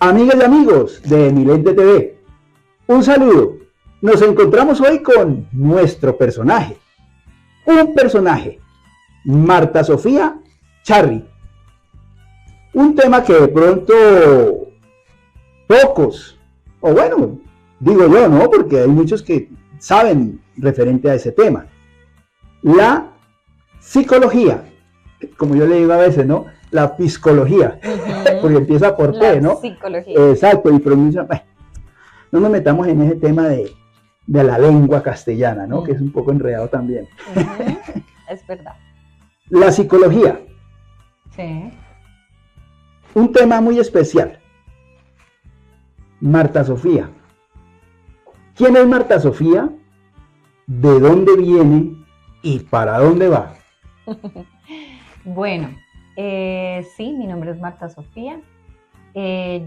Amigas y amigos de Milente TV, un saludo. Nos encontramos hoy con nuestro personaje. Un personaje, Marta Sofía Charri. Un tema que de pronto pocos, o bueno, digo yo, ¿no? Porque hay muchos que saben referente a ese tema. La psicología, como yo le digo a veces, ¿no? La psicología, porque empieza por P, ¿no? Psicología. Exacto, y pronuncia, bueno, no nos metamos en ese tema de la lengua castellana, ¿no? Que es un poco enredado también. Es verdad. La psicología. Sí. Un tema muy especial. Marta Sofía. ¿Quién es Marta Sofía? ¿De dónde viene? ¿Y para dónde va? Bueno, sí, mi nombre es Marta Sofía.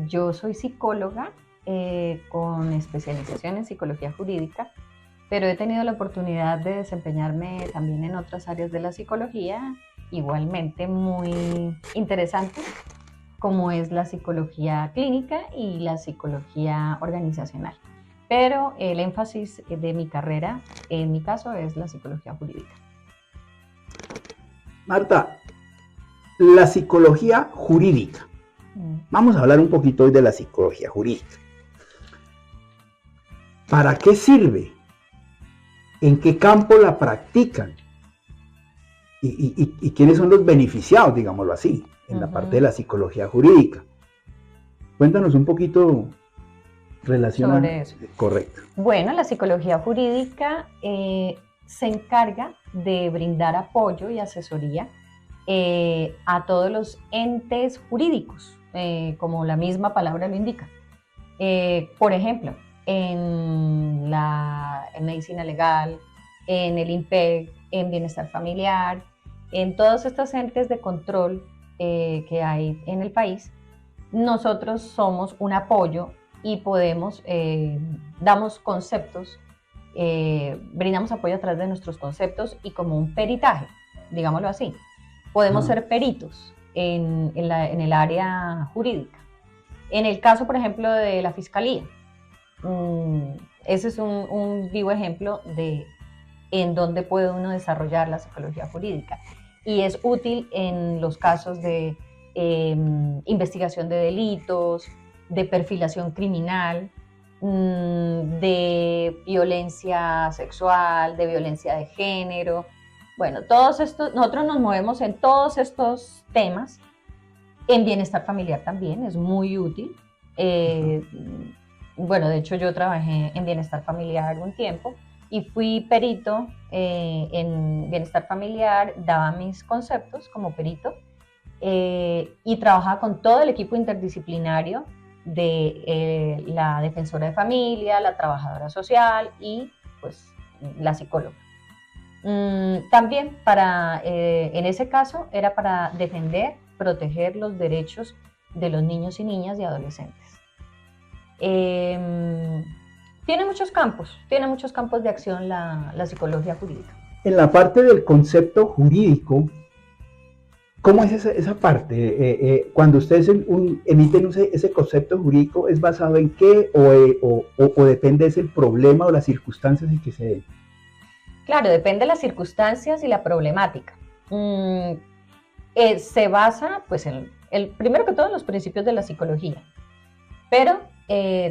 Yo soy psicóloga con especialización en psicología jurídica, pero he tenido la oportunidad de desempeñarme también en otras áreas de la psicología, igualmente muy interesantes, como es la psicología clínica y la psicología organizacional. Pero el énfasis de mi carrera, en mi caso, es la psicología jurídica. Marta, la psicología jurídica. Vamos a hablar un poquito hoy de la psicología jurídica. ¿Para qué sirve? ¿En qué campo la practican? ¿Y quiénes son los beneficiados, digámoslo así, en la parte de la psicología jurídica? Cuéntanos un poquito relacionado sobre eso. Correcto. Bueno, la psicología jurídica se encarga de brindar apoyo y asesoría a todos los entes jurídicos, como la misma palabra lo indica. Por ejemplo, en medicina legal, en el INPEC, en bienestar familiar, en todos estos entes de control que hay en el país, nosotros somos un apoyo y podemos, damos conceptos, brindamos apoyo a través de nuestros conceptos y como un peritaje, digámoslo así. Podemos ser peritos en el área jurídica. En el caso, por ejemplo, de la fiscalía, ese es un vivo ejemplo de en dónde puede uno desarrollar la psicología jurídica. Y es útil en los casos de investigación de delitos, de perfilación criminal, de violencia sexual, de violencia de género. Bueno, nosotros nos movemos en todos estos temas. En bienestar familiar también es muy útil. Bueno, de hecho yo trabajé en bienestar familiar un tiempo y fui perito en bienestar familiar, daba mis conceptos como perito y trabajaba con todo el equipo interdisciplinario de la defensora de familia, la trabajadora social y pues la psicóloga. También en ese caso era para defender, proteger los derechos de los niños y niñas y adolescentes. Tiene muchos campos de acción la psicología jurídica. En la parte del concepto jurídico, ¿cómo es esa parte? Cuando ustedes emiten ese concepto jurídico, ¿es basado en qué o depende del problema o las circunstancias en que se den? Claro, depende de las circunstancias y la problemática. Se basa, pues, primero que todo en los principios de la psicología, pero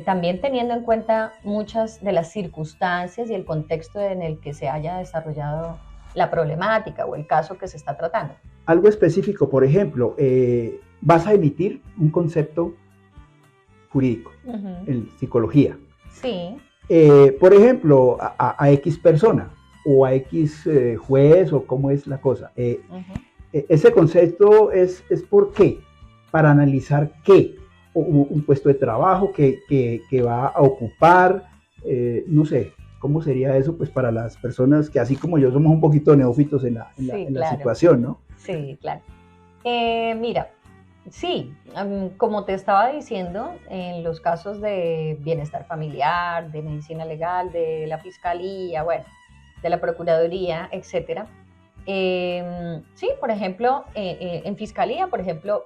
también teniendo en cuenta muchas de las circunstancias y el contexto en el que se haya desarrollado la problemática o el caso que se está tratando. Algo específico, por ejemplo, vas a emitir un concepto jurídico en psicología. Sí. Por ejemplo, a X persona o a X juez o cómo es la cosa. Ese concepto es ¿por qué? Para analizar qué. Un puesto de trabajo que va a ocupar, no sé, ¿cómo sería eso? Pues para las personas que así como yo somos un poquito neófitos en la situación, ¿no? Sí, claro. Mira, sí, como te estaba diciendo, en los casos de bienestar familiar, de medicina legal, de la fiscalía, bueno, de la procuraduría, etcétera, Sí, por ejemplo, en fiscalía, por ejemplo,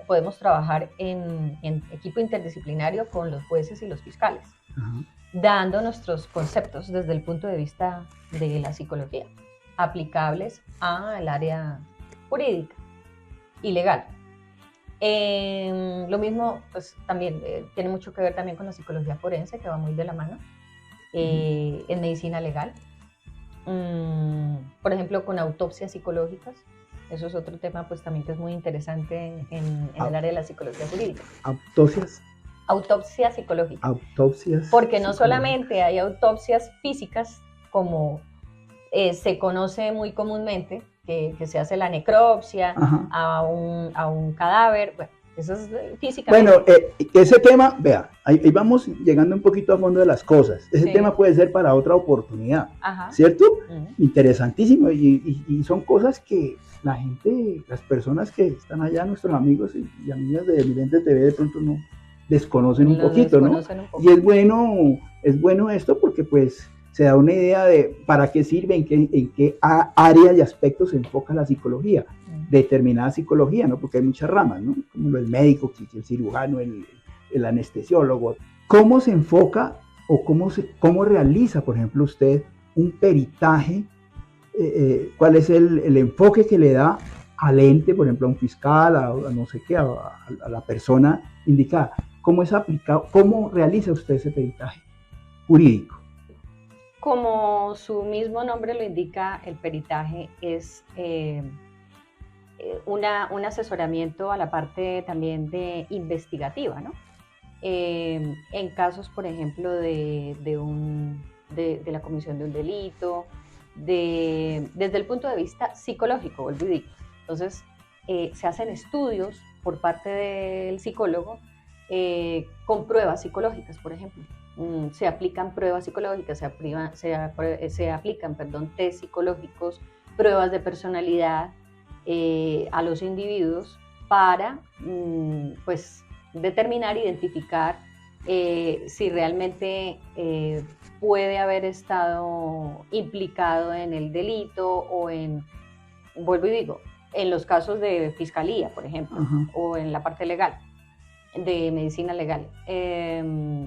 podemos trabajar en equipo interdisciplinario con los jueces y los fiscales, Ajá. dando nuestros conceptos desde el punto de vista de la psicología, aplicables al área jurídica y legal. Lo mismo, pues también tiene mucho que ver también con la psicología forense, que va muy de la mano, en medicina legal. Por ejemplo, con autopsias psicológicas. Eso es otro tema, pues también que es muy interesante en el área de la psicología jurídica. Autopsias. Autopsias psicológicas. Autopsias. Porque no solamente hay autopsias físicas, como se conoce muy comúnmente, que se hace la necropsia a un cadáver. Bueno, eso es físicamente. Bueno, ese tema, vea, ahí vamos llegando un poquito a fondo de las cosas. Ese tema puede ser para otra oportunidad, ¿cierto? Interesantísimo. Y son cosas que la gente, las personas que están allá, nuestros amigos y amigas de Evidente TV, de pronto no desconocen un poquito, ¿no? Y es bueno esto porque pues se da una idea de para qué sirve, en qué área y aspectos se enfoca la psicología, determinada psicología, ¿no? Porque hay muchas ramas, ¿no? Como el médico, el cirujano, el anestesiólogo. ¿Cómo se enfoca o cómo realiza, por ejemplo, usted un peritaje? ¿Cuál es el enfoque que le da al ente, por ejemplo, a un fiscal, a no sé qué, a la persona indicada? ¿Cómo es aplicado? ¿Cómo realiza usted ese peritaje jurídico? Como su mismo nombre lo indica, el peritaje es un asesoramiento a la parte también de investigativa, ¿no? En casos, por ejemplo, de la comisión de un delito, desde el punto de vista psicológico, vuelvo y digo. Entonces, se hacen estudios por parte del psicólogo con pruebas psicológicas, por ejemplo. Se aplican pruebas psicológicas, se aplican test psicológicos, pruebas de personalidad a los individuos para pues determinar, identificar si realmente puede haber estado implicado en el delito o vuelvo y digo, en los casos de fiscalía, por ejemplo, o en la parte legal, de medicina legal.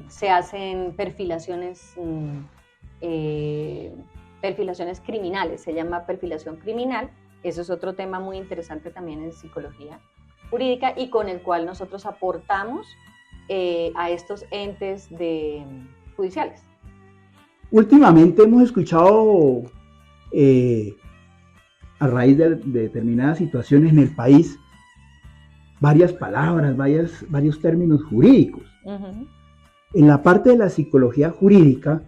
Se hacen perfilaciones criminales, se llama perfilación criminal. Eso es otro tema muy interesante también en psicología jurídica y con el cual nosotros aportamos a estos entes judiciales. Últimamente hemos escuchado, a raíz de determinadas situaciones en el país, varias palabras, varios términos jurídicos. En la parte de la psicología jurídica,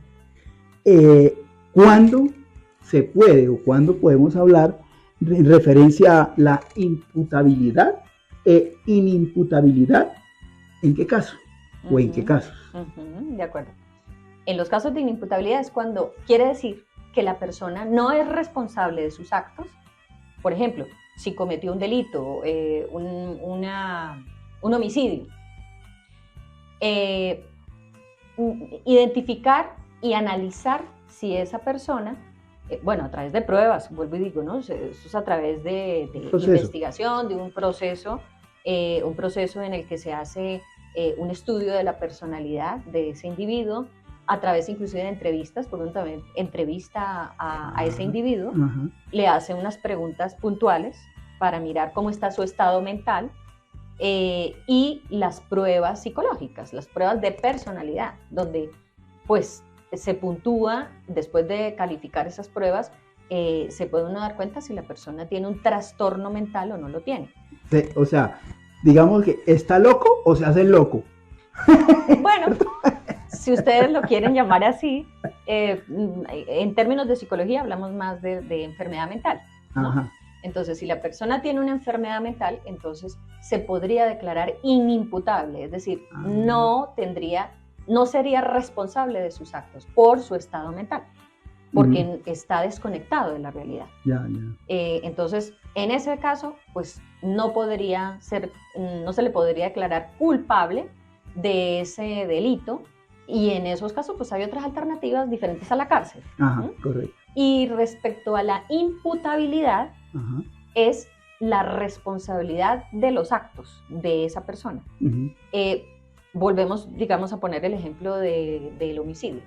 ¿cuándo se puede o cuándo podemos hablar en referencia a la imputabilidad e inimputabilidad? ¿En qué caso? ¿O en qué casos? De acuerdo. En los casos de inimputabilidad es cuando quiere decir que la persona no es responsable de sus actos. Por ejemplo, si cometió un delito, un homicidio, identificar y analizar si esa persona, a través de pruebas, vuelvo y digo, ¿no? Eso es a través de investigación, de un proceso en el que se hace un estudio de la personalidad de ese individuo, a través inclusive de entrevistas, por ejemplo, también entrevista a ese individuo, le hace unas preguntas puntuales para mirar cómo está su estado mental y las pruebas psicológicas, las pruebas de personalidad, donde pues se puntúa, después de calificar esas pruebas, se puede uno dar cuenta si la persona tiene un trastorno mental o no lo tiene. O sea, digamos que ¿está loco o se hace loco? Bueno, si ustedes lo quieren llamar así, en términos de psicología hablamos más de enfermedad mental, ¿no? Entonces, si la persona tiene una enfermedad mental, entonces se podría declarar inimputable, es decir, no sería responsable de sus actos por su estado mental, porque está desconectado de la realidad. Entonces, en ese caso, pues no se le podría declarar culpable de ese delito Y en esos casos, pues hay otras alternativas diferentes a la cárcel. Ajá, correcto. Y respecto a la imputabilidad, Ajá. es la responsabilidad de los actos de esa persona. Volvemos, digamos, a poner el ejemplo del homicidio.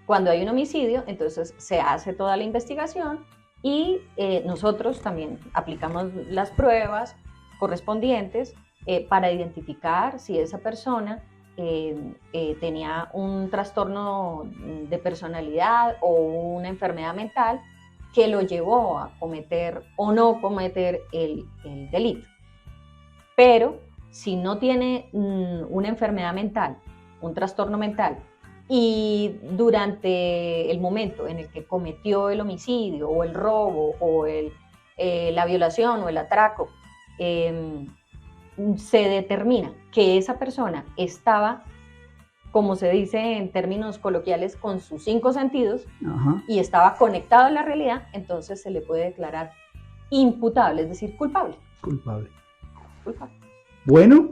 Cuando hay un homicidio, entonces se hace toda la investigación y nosotros también aplicamos las pruebas correspondientes para identificar si esa persona tenía un trastorno de personalidad o una enfermedad mental que lo llevó a cometer o no cometer el delito. Pero si no tiene una enfermedad mental, un trastorno mental, y durante el momento en el que cometió el homicidio o el robo o la violación o el atraco, se determina que esa persona estaba, como se dice en términos coloquiales, con sus 5 sentidos, ajá, y estaba conectado a la realidad, entonces se le puede declarar imputable, es decir, culpable. Culpable. Bueno,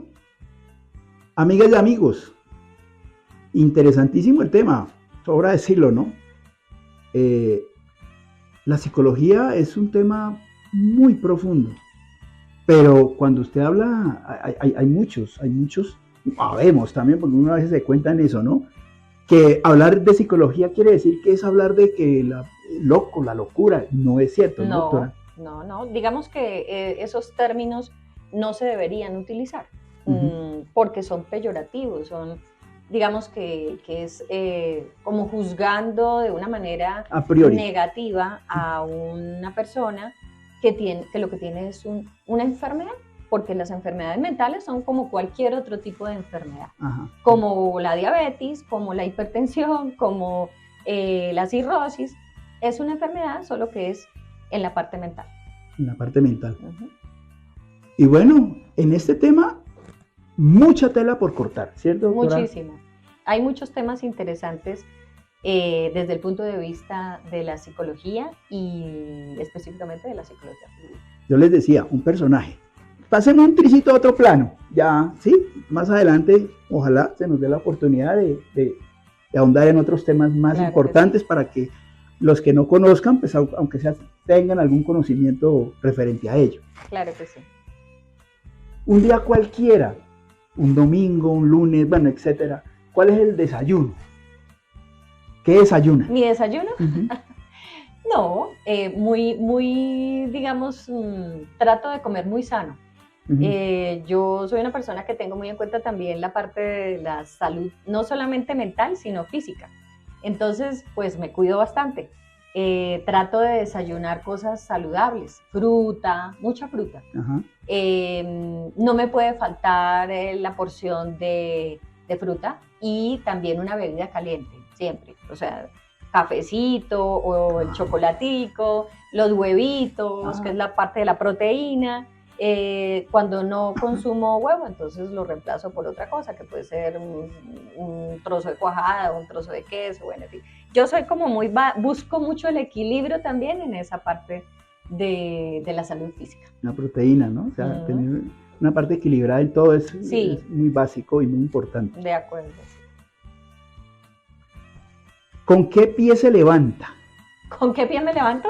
amigas y amigos, interesantísimo el tema, sobra decirlo, ¿no? La psicología es un tema muy profundo, pero cuando usted habla, hay muchos, sabemos también, porque uno a veces se cuenta en eso, ¿no? Que hablar de psicología quiere decir que es hablar de que la locura, no es cierto, ¿no, doctora? No, digamos que esos términos no se deberían utilizar, porque son peyorativos, son, digamos que es como juzgando de una manera a priori negativa a una persona que lo que tiene es una enfermedad, porque las enfermedades mentales son como cualquier otro tipo de enfermedad, ajá, como la diabetes, como la hipertensión, como la cirrosis, es una enfermedad, solo que es en la parte mental. En la parte mental. Y bueno, en este tema, mucha tela por cortar, ¿cierto, doctora? Muchísimo. Hay muchos temas interesantes desde el punto de vista de la psicología y específicamente de la psicología jurídica. Yo les decía, un personaje. Pasemos un tricito a otro plano, ya, ¿sí? Más adelante, ojalá se nos dé la oportunidad de ahondar en otros temas más importantes para que los que no conozcan, pues aunque sea, tengan algún conocimiento referente a ello. Claro que sí. Un día cualquiera, un domingo, un lunes, bueno, etcétera, ¿cuál es el desayuno? ¿Qué desayuna? ¿Mi desayuno? No, muy, digamos, trato de comer muy sano. Yo soy una persona que tengo muy en cuenta también la parte de la salud, no solamente mental, sino física. Entonces, pues me cuido bastante. Trato de desayunar cosas saludables, fruta, mucha fruta. No me puede faltar la porción de fruta y también una bebida caliente, siempre. O sea, cafecito o el chocolatico, los huevitos, que es la parte de la proteína. Cuando no consumo huevo, entonces lo reemplazo por otra cosa, que puede ser un trozo de cuajada, un trozo de queso, bueno, en fin. Yo soy como busco mucho el equilibrio también en esa parte de la salud física. La proteína, ¿no? O sea, tener una parte equilibrada en todo es muy básico y muy importante. De acuerdo. ¿Con qué pie se levanta? ¿Con qué pie me levanto?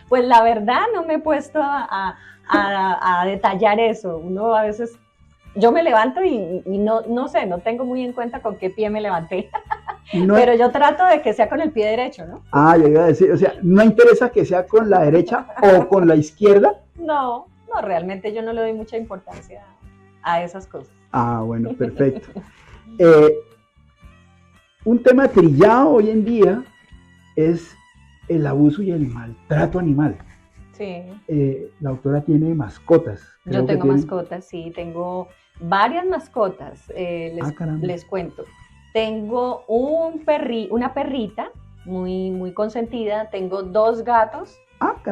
Pues la verdad no me he puesto a detallar eso. Uno a veces, yo me levanto y no sé, no tengo muy en cuenta con qué pie me levanté. Pero yo trato de que sea con el pie derecho, ¿no? Ah, yo iba a decir, o sea, ¿no interesa que sea con la derecha o con la izquierda? No, realmente yo no le doy mucha importancia a esas cosas. Ah, bueno, perfecto. Un tema trillado hoy en día es el abuso y el maltrato animal. Sí. La autora tiene mascotas. Yo tengo mascotas, sí, tengo varias mascotas, les cuento. Tengo una perrita muy consentida, tengo 2 gatos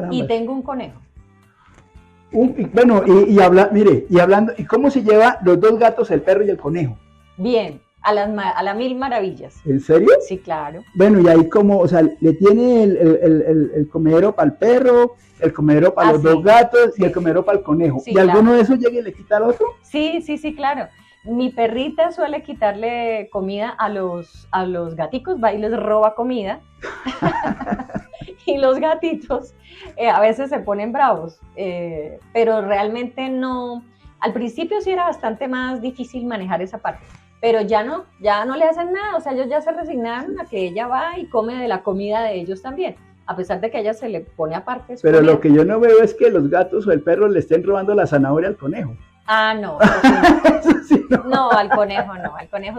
y tengo un conejo. Bueno, y hablando, ¿y cómo se lleva los 2 gatos, el perro y el conejo? Bien. A las mil maravillas. ¿En serio? Sí, claro. Bueno, y ahí como, o sea, le tiene el comedero para el perro, el comedero para los 2 gatos y el comedero para el conejo. Sí, ¿y alguno de esos llega y le quita al otro? Sí, claro. Mi perrita suele quitarle comida a los gaticos, va y les roba comida. Y los gatitos a veces se ponen bravos, pero realmente no. Al principio sí era bastante más difícil manejar esa parte, pero ya no le hacen nada, o sea, ellos ya se resignaron a que ella va y come de la comida de ellos también, a pesar de que ella se le pone aparte. Pero comida. Lo que yo no veo es que los gatos o el perro le estén robando la zanahoria al conejo. Ah, no, eso sí no. No, al conejo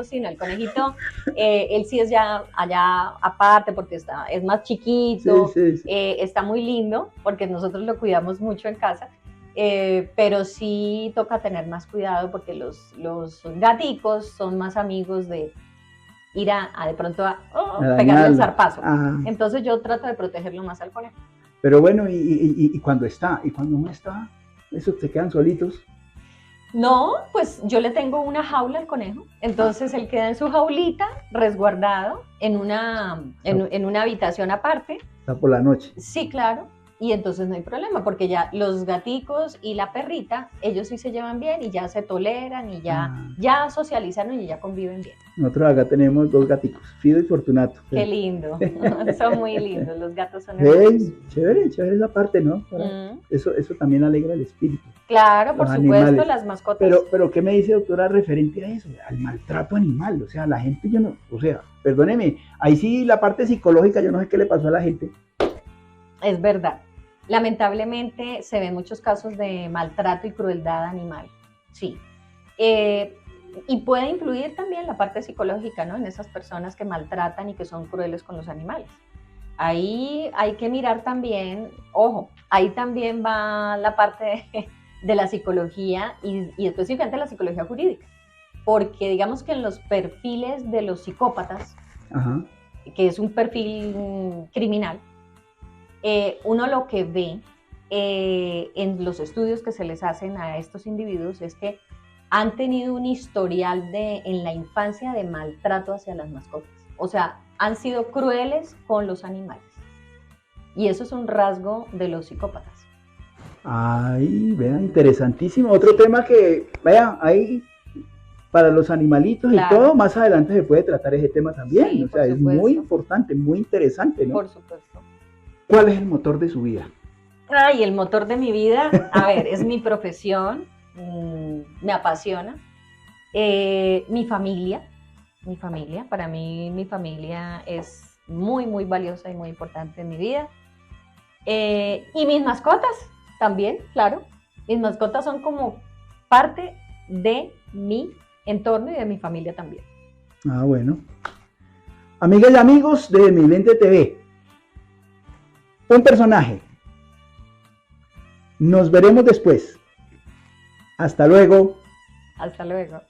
sí no, el conejito, él sí es ya allá aparte porque es más chiquito, sí. Está muy lindo porque nosotros lo cuidamos mucho en casa, pero sí toca tener más cuidado porque los gaticos son más amigos de ir a de pronto a pegarle el zarpazo. Ajá. Entonces yo trato de protegerlo más al conejo. Pero bueno, y cuando está, y cuando no está, esos se quedan solitos. No, pues yo le tengo una jaula al conejo, entonces él queda en su jaulita, resguardado, en una habitación aparte. Está por la noche. Sí, claro, y entonces no hay problema, porque ya los gaticos y la perrita, ellos sí se llevan bien y ya se toleran y ya socializan y ya conviven bien. Nosotros acá tenemos 2 gaticos, Fido y Fortunato. Qué lindo, son muy lindos, los gatos son hermosos. Chévere esa parte, ¿no? Eso también alegra el espíritu. Claro, por supuesto, animales. Las mascotas. Pero ¿qué me dice, doctora, referente a eso? Al maltrato animal, o sea, la gente, perdóneme, ahí sí la parte psicológica, yo no sé qué le pasó a la gente. Es verdad. Lamentablemente se ven muchos casos de maltrato y crueldad animal, sí. Y puede influir también la parte psicológica, ¿no? En esas personas que maltratan y que son crueles con los animales. Ahí hay que mirar también, ojo, ahí también va la parte de la psicología y específicamente la psicología jurídica. Porque digamos que en los perfiles de los psicópatas, ajá, que es un perfil criminal, uno lo que ve en los estudios que se les hacen a estos individuos es que han tenido un historial en la infancia de maltrato hacia las mascotas. O sea, han sido crueles con los animales. Y eso es un rasgo de los psicópatas. Ay, vean, interesantísimo. Otro tema que, vean, ahí para los animalitos, claro, y todo, más adelante se puede tratar ese tema también. Sí, o sea, es muy importante, muy interesante, ¿no? Por supuesto. ¿Cuál es el motor de su vida? Ay, el motor de mi vida, a ver, es mi profesión, me apasiona. Mi familia, para mí mi familia es muy, muy valiosa y muy importante en mi vida. Y mis mascotas también, claro. Mis mascotas son como parte de mi entorno y de mi familia también. Ah, bueno. Amigas y amigos de Mi Lente TV, un personaje. Nos veremos después. Hasta luego. Hasta luego.